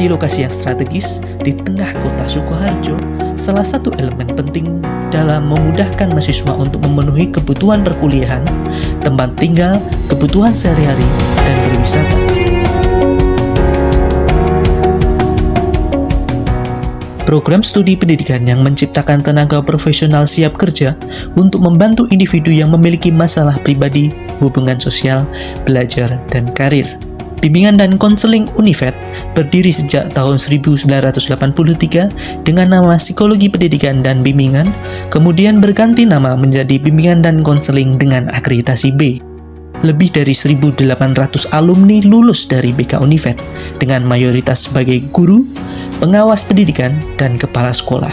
di lokasi yang strategis di tengah kota Sukoharjo, salah satu elemen penting dalam memudahkan mahasiswa untuk memenuhi kebutuhan perkuliahan, tempat tinggal, kebutuhan sehari-hari, dan berwisata. Program studi pendidikan yang menciptakan tenaga profesional siap kerja untuk membantu individu yang memiliki masalah pribadi, hubungan sosial, belajar, dan karir. Bimbingan dan konseling Univet berdiri sejak tahun 1983 dengan nama Psikologi Pendidikan dan Bimbingan, kemudian berganti nama menjadi Bimbingan dan Konseling dengan akreditasi B. Lebih dari 1.800 alumni lulus dari BK Univet dengan mayoritas sebagai guru, pengawas pendidikan, dan kepala sekolah.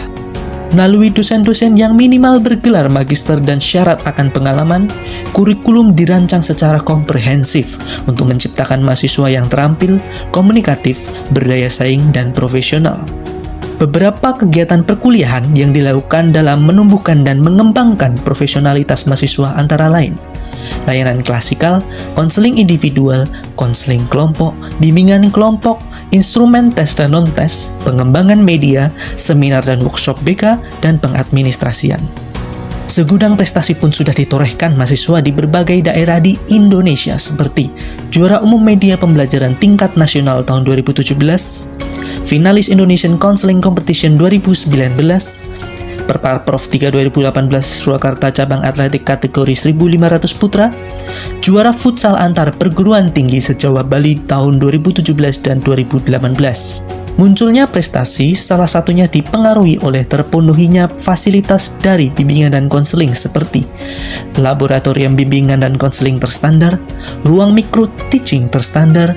Melalui dosen-dosen yang minimal bergelar magister dan syarat akan pengalaman, kurikulum dirancang secara komprehensif untuk menciptakan mahasiswa yang terampil, komunikatif, berdaya saing, dan profesional. Beberapa kegiatan perkuliahan yang dilakukan dalam menumbuhkan dan mengembangkan profesionalitas mahasiswa antara lain layanan klasikal, konseling individual, konseling kelompok, bimbingan kelompok, instrumen tes dan non-tes, pengembangan media, seminar dan workshop BK, dan pengadministrasian. Segudang prestasi pun sudah ditorehkan mahasiswa di berbagai daerah di Indonesia seperti juara umum media pembelajaran tingkat nasional tahun 2017, finalis Indonesian Counseling Competition 2019, Perparprov 3 2018 Surakarta cabang atletik kategori 1.500 putra, juara futsal antar perguruan tinggi se-Jawa Bali tahun 2017 dan 2018. Munculnya prestasi salah satunya dipengaruhi oleh terpenuhinya fasilitas dari bimbingan dan konseling seperti laboratorium bimbingan dan konseling terstandar, ruang micro teaching terstandar,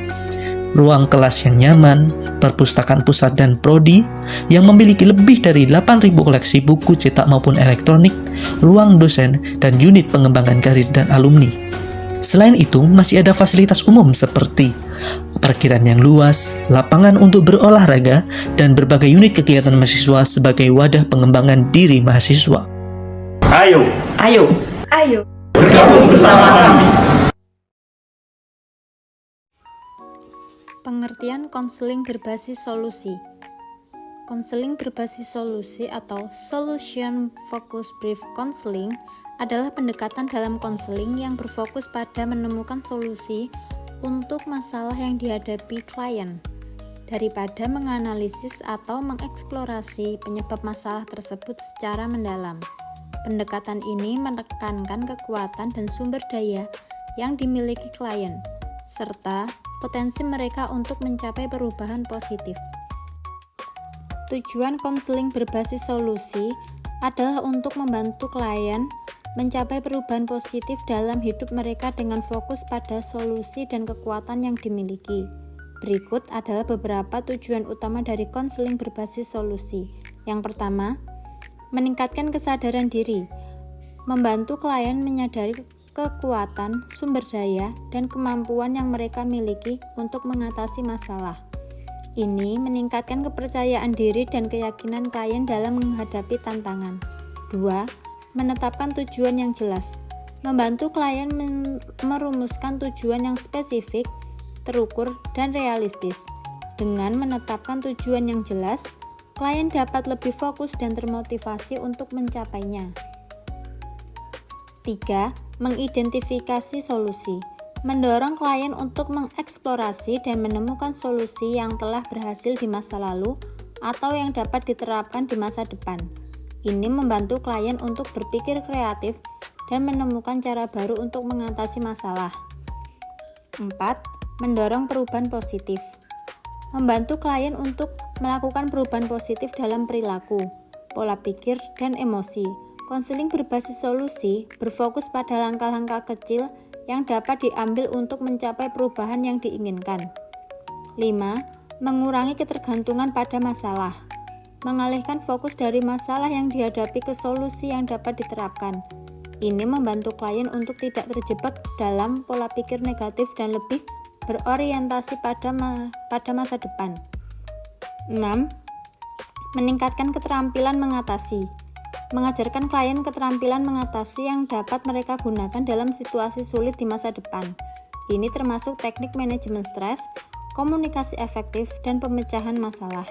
ruang kelas yang nyaman, perpustakaan pusat dan prodi yang memiliki lebih dari 8.000 koleksi buku cetak maupun elektronik, ruang dosen, dan unit pengembangan karir dan alumni. Selain itu, masih ada fasilitas umum seperti parkiran yang luas, lapangan untuk berolahraga, dan berbagai unit kegiatan mahasiswa sebagai wadah pengembangan diri mahasiswa. Ayo, bergabung bersama kami. Pengertian konseling berbasis solusi. Konseling berbasis solusi atau Solution Focused Brief Counseling adalah pendekatan dalam konseling yang berfokus pada menemukan solusi untuk masalah yang dihadapi klien, daripada menganalisis atau mengeksplorasi penyebab masalah tersebut secara mendalam. Pendekatan ini menekankan kekuatan dan sumber daya yang dimiliki klien, serta potensi mereka untuk mencapai perubahan positif. Tujuan konseling berbasis solusi adalah untuk membantu klien mencapai perubahan positif dalam hidup mereka dengan fokus pada solusi dan kekuatan yang dimiliki. Berikut adalah beberapa tujuan utama dari konseling berbasis solusi. Yang pertama, meningkatkan kesadaran diri, membantu klien menyadari kekuatan, sumber daya, dan kemampuan yang mereka miliki untuk mengatasi masalah. Ini meningkatkan kepercayaan diri dan keyakinan klien dalam menghadapi tantangan. 2. Menetapkan tujuan yang jelas. Membantu klien merumuskan tujuan yang spesifik, terukur, dan realistis. Dengan menetapkan tujuan yang jelas, klien dapat lebih fokus dan termotivasi untuk mencapainya. 3. Mengidentifikasi solusi. Mendorong klien untuk mengeksplorasi dan menemukan solusi yang telah berhasil di masa lalu atau yang dapat diterapkan di masa depan. Ini membantu klien untuk berpikir kreatif dan menemukan cara baru untuk mengatasi masalah. 4. Mendorong perubahan positif. Membantu klien untuk melakukan perubahan positif dalam perilaku, pola pikir, dan emosi. Konseling berbasis solusi berfokus pada langkah-langkah kecil yang dapat diambil untuk mencapai perubahan yang diinginkan. 5. Mengurangi ketergantungan pada masalah. Mengalihkan fokus dari masalah yang dihadapi ke solusi yang dapat diterapkan. Ini membantu klien untuk tidak terjebak dalam pola pikir negatif dan lebih berorientasi pada masa depan. 6. Meningkatkan keterampilan mengatasi. Mengajarkan klien keterampilan mengatasi yang dapat mereka gunakan dalam situasi sulit di masa depan. Ini termasuk teknik manajemen stres, komunikasi efektif, dan pemecahan masalah.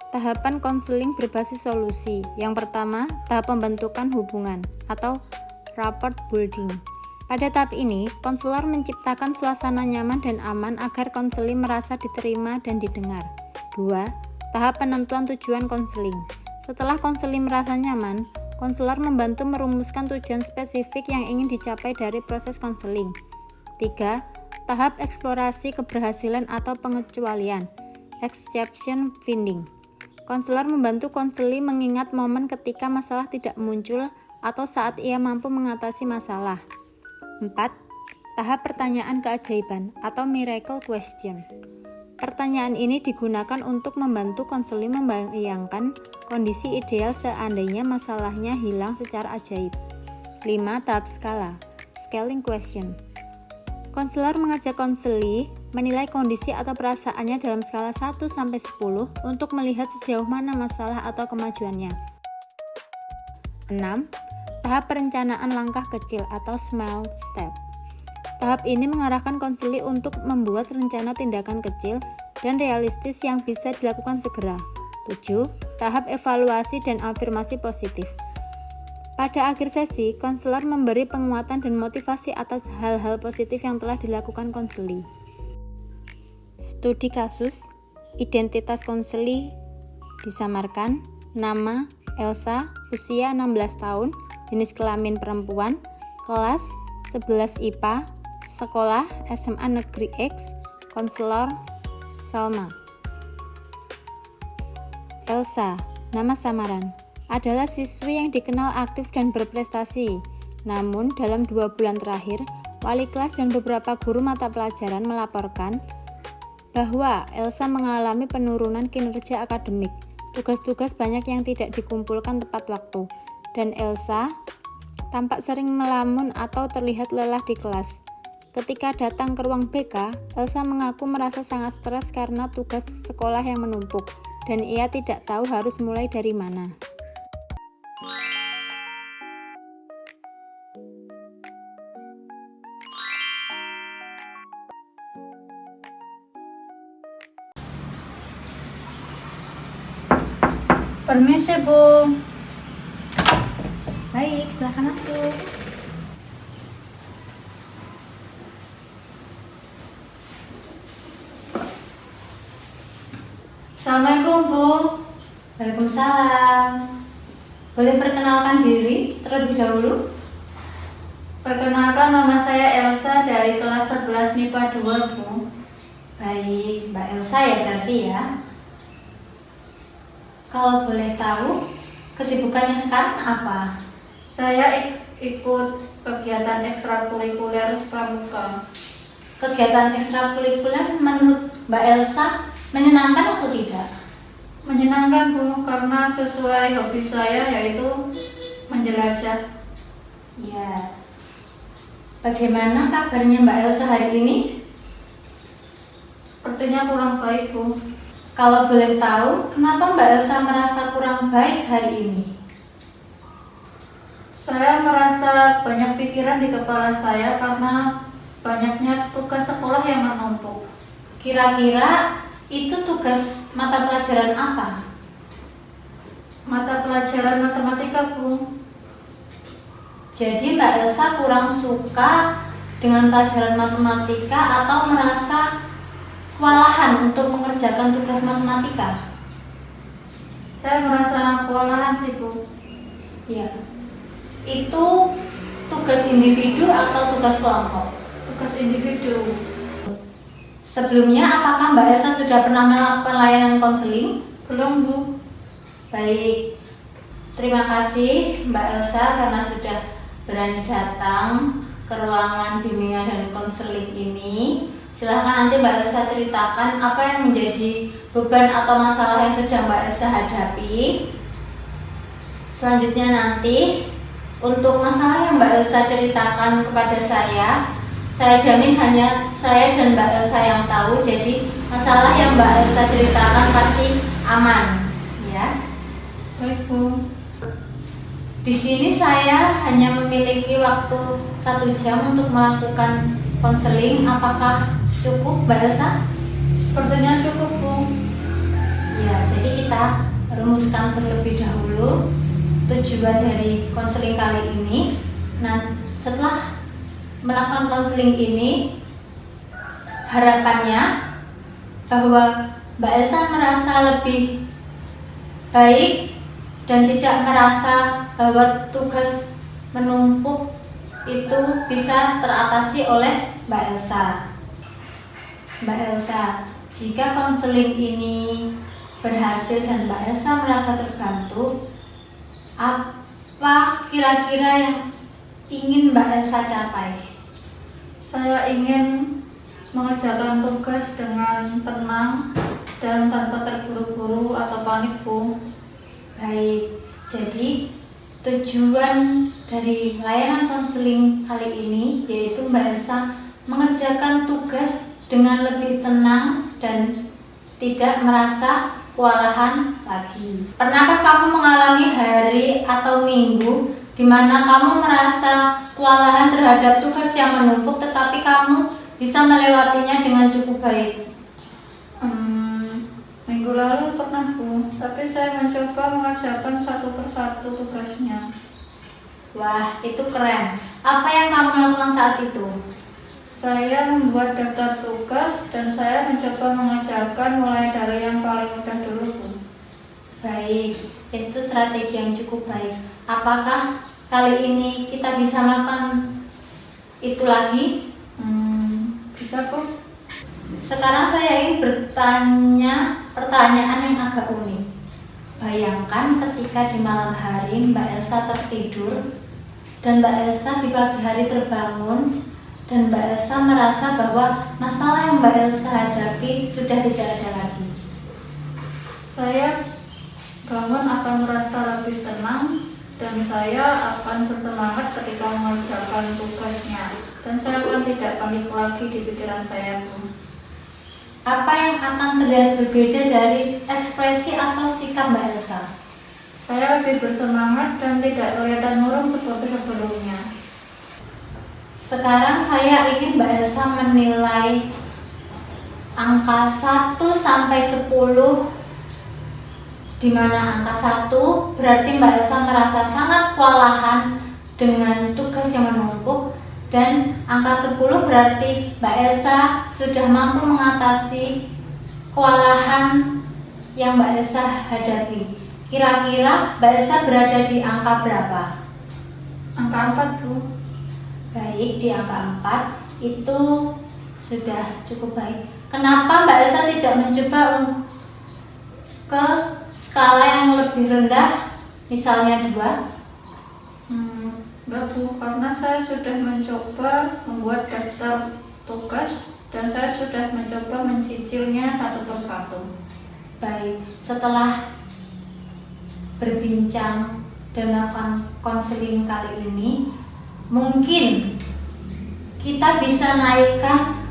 Tahapan konseling berbasis solusi. Yang pertama, tahap pembentukan hubungan atau rapport building. Pada tahap ini, konselor menciptakan suasana nyaman dan aman agar konseli merasa diterima dan didengar. 2. Tahap penentuan tujuan konseling. Setelah konseli merasa nyaman, konselor membantu merumuskan tujuan spesifik yang ingin dicapai dari proses konseling. 3. Tahap eksplorasi keberhasilan atau pengecualian, exception finding. Konselor membantu konseli mengingat momen ketika masalah tidak muncul atau saat ia mampu mengatasi masalah. 4. Tahap pertanyaan keajaiban atau miracle question. Pertanyaan ini digunakan untuk membantu konseli membayangkan kondisi ideal seandainya masalahnya hilang secara ajaib. 5. Tahap skala, scaling question. Konselor mengajak konseli menilai kondisi atau perasaannya dalam skala 1-10 untuk melihat sejauh mana masalah atau kemajuannya. 6. Tahap perencanaan langkah kecil atau small step. Tahap ini mengarahkan konseli untuk membuat rencana tindakan kecil dan realistis yang bisa dilakukan segera. 7. Tahap evaluasi dan afirmasi positif. Pada akhir sesi, konselor memberi penguatan dan motivasi atas hal-hal positif yang telah dilakukan konseli. Studi kasus, identitas konseli disamarkan, nama Elsa, usia 16 tahun, jenis kelamin perempuan, kelas 11 IPA, sekolah SMA Negeri X, konselor Salma. Elsa, nama samaran, adalah siswi yang dikenal aktif dan berprestasi. Namun dalam 2 bulan terakhir, wali kelas dan beberapa guru mata pelajaran melaporkan bahwa Elsa mengalami penurunan kinerja akademik. Tugas-tugas banyak yang tidak dikumpulkan tepat waktu, dan Elsa tampak sering melamun atau terlihat lelah di kelas. Ketika datang ke ruang BK, Elsa mengaku merasa sangat stres karena tugas sekolah yang menumpuk, dan ia tidak tahu harus mulai dari mana. Permisi, Bu. Baik, silahkan masuk. Assalamualaikum, Bu. Waalaikumsalam. Boleh perkenalkan diri terlebih dahulu? Perkenalkan, nama saya Elsa dari kelas 11 MIPA 2, Bu. Baik, Mbak Elsa ya berarti ya. Kalau boleh tahu, kesibukannya sekarang apa? Saya ikut kegiatan ekstrakurikuler pramuka. Kegiatan ekstrakurikuler menurut Mbak Elsa menyenangkan atau tidak? Menyenangkan, Bu, karena sesuai hobi saya yaitu menjelajah. Ya. Bagaimana kabarnya Mbak Elsa hari ini? Sepertinya kurang baik, Bu. Kalau boleh tahu, kenapa Mbak Elsa merasa kurang baik hari ini? Saya merasa banyak pikiran di kepala saya karena banyaknya tugas sekolah yang menumpuk. Kira-kira itu tugas mata pelajaran apa? Mata pelajaran matematika, Bu. Jadi Mbak Elsa kurang suka dengan pelajaran matematika atau merasa kewalahan untuk mengerjakan tugas matematika? Saya merasa kewalahan sih, Bu. Iya. Itu tugas individu atau tugas kelompok? Tugas individu. Sebelumnya, apakah Mbak Elsa sudah pernah melakukan layanan konseling? Belum, Bu. Baik. Terima kasih Mbak Elsa karena sudah berani datang ke ruangan bimbingan dan konseling ini. Silahkan nanti Mbak Elsa ceritakan apa yang menjadi beban atau masalah yang sedang Mbak Elsa hadapi. Selanjutnya nanti untuk masalah yang Mbak Elsa ceritakan kepada saya jamin hanya saya dan Mbak Elsa yang tahu. Jadi masalah yang Mbak Elsa ceritakan pasti aman, ya. Baik, Bu. Di sini saya hanya memiliki waktu 1 jam untuk melakukan konseling. Apakah Cukup, Mbak Elsa? Sepertinya cukup, Bu. Ya, jadi kita rumuskan terlebih dahulu tujuan dari konseling kali ini. Nah, setelah melakukan konseling ini, harapannya bahwa Mbak Elsa merasa lebih baik dan tidak merasa bahwa tugas menumpuk itu bisa teratasi oleh Mbak Elsa. Mbak Elsa, jika konseling ini berhasil dan Mbak Elsa merasa terbantu, apa kira-kira yang ingin Mbak Elsa capai? Saya ingin mengerjakan tugas dengan tenang dan tanpa terburu-buru atau panik, Bu. Baik, jadi tujuan dari layanan konseling kali ini yaitu Mbak Elsa mengerjakan tugas dengan lebih tenang dan tidak merasa kewalahan lagi. Pernahkah kamu mengalami hari atau minggu di mana kamu merasa kewalahan terhadap tugas yang menumpuk tetapi kamu bisa melewatinya dengan cukup baik? Minggu lalu pernah, Bu, tapi saya mencoba mengerjakan satu persatu tugasnya. Wah, itu keren. Apa yang kamu lakukan saat itu? Saya membuat daftar tugas dan saya mencoba mengerjakan mulai dari yang paling mudah dulu, Bu. Baik, itu strategi yang cukup baik. Apakah kali ini kita bisa melakukan itu lagi? Bisa, Bu. Sekarang saya ingin bertanya pertanyaan yang agak unik. Bayangkan ketika di malam hari Mbak Elsa tertidur dan Mbak Elsa di pagi hari terbangun dan Mbak Elsa merasa bahwa masalah yang Mbak Elsa hadapi sudah tidak ada lagi. Saya bangun akan merasa lebih tenang dan saya akan bersemangat ketika mengerjakan tugasnya dan saya akan tidak panik lagi di pikiran saya, Bu. Apa yang akan terlihat berbeda dari ekspresi atau sikap Mbak Elsa? Saya lebih bersemangat dan tidak kelihatan murung seperti sebelumnya. Sekarang saya ingin Mbak Elsa menilai angka 1 sampai 10, di mana angka 1 berarti Mbak Elsa merasa sangat kewalahan dengan tugas yang menumpuk, dan angka 10 berarti Mbak Elsa sudah mampu mengatasi kewalahan yang Mbak Elsa hadapi. Kira-kira Mbak Elsa berada di angka berapa? Angka 4, Bu. Baik, di angka 4 itu sudah cukup baik. Kenapa Mbak Elsa tidak mencoba ke skala yang lebih rendah, misalnya 2? Enggak, Bu, karena saya sudah mencoba membuat daftar tugas dan saya sudah mencoba mencicilnya satu persatu. Baik, setelah berbincang dan melakukan konseling kali ini, mungkin kita bisa naikkan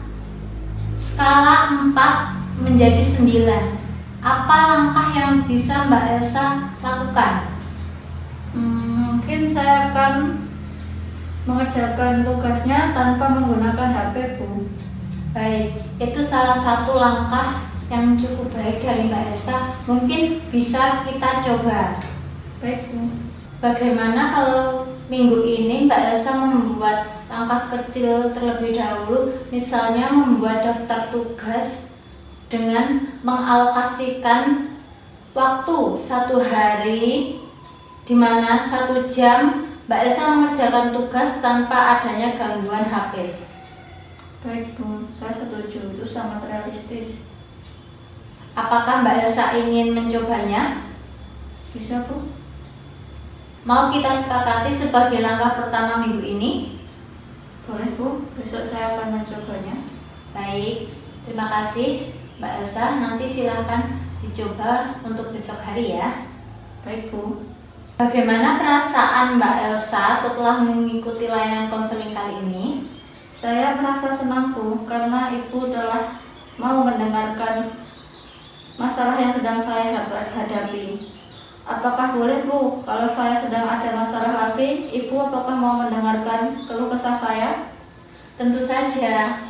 skala 4 menjadi 9. Apa langkah yang bisa Mbak Elsa lakukan? Mungkin saya akan mengerjakan tugasnya tanpa menggunakan HP, Bu. Baik, itu salah satu langkah yang cukup baik dari Mbak Elsa. Mungkin bisa kita coba. Baik, Bu. Bagaimana kalau minggu ini Mbak Elsa membuat langkah kecil terlebih dahulu, misalnya membuat daftar tugas dengan mengalokasikan waktu 1 hari, di mana 1 jam Mbak Elsa mengerjakan tugas tanpa adanya gangguan HP. Baik, Bu, saya setuju, itu sangat realistis. Apakah Mbak Elsa ingin mencobanya? Bisa, Bu? Mau kita sepakati sebagai langkah pertama minggu ini? Boleh, Bu, besok saya akan mencobanya. Baik, terima kasih Mbak Elsa. Nanti silahkan dicoba untuk besok hari ya. Baik, Bu. Bagaimana perasaan Mbak Elsa setelah mengikuti layanan konseling kali ini? Saya merasa senang, Bu, karena Ibu telah mau mendengarkan masalah yang sedang saya hadapi. Apakah boleh, Bu, kalau saya sedang ada masalah lagi, Ibu apakah mau mendengarkan keluh kesah saya? Tentu saja.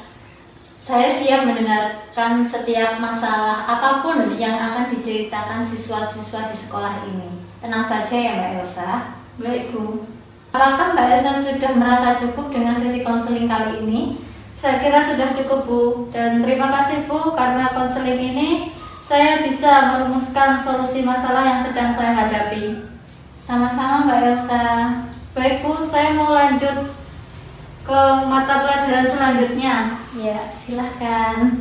Saya siap mendengarkan setiap masalah apapun yang akan diceritakan siswa-siswa di sekolah ini. Tenang saja ya Mbak Elsa. Baik, Bu. Apakah Mbak Elsa sudah merasa cukup dengan sesi konseling kali ini? Saya kira sudah cukup, Bu. Dan terima kasih, Bu, karena konseling ini saya bisa merumuskan solusi masalah yang sedang saya hadapi. Sama-sama Mbak Elsa. Baik, Bu, saya mau lanjut ke mata pelajaran selanjutnya. Ya, silahkan.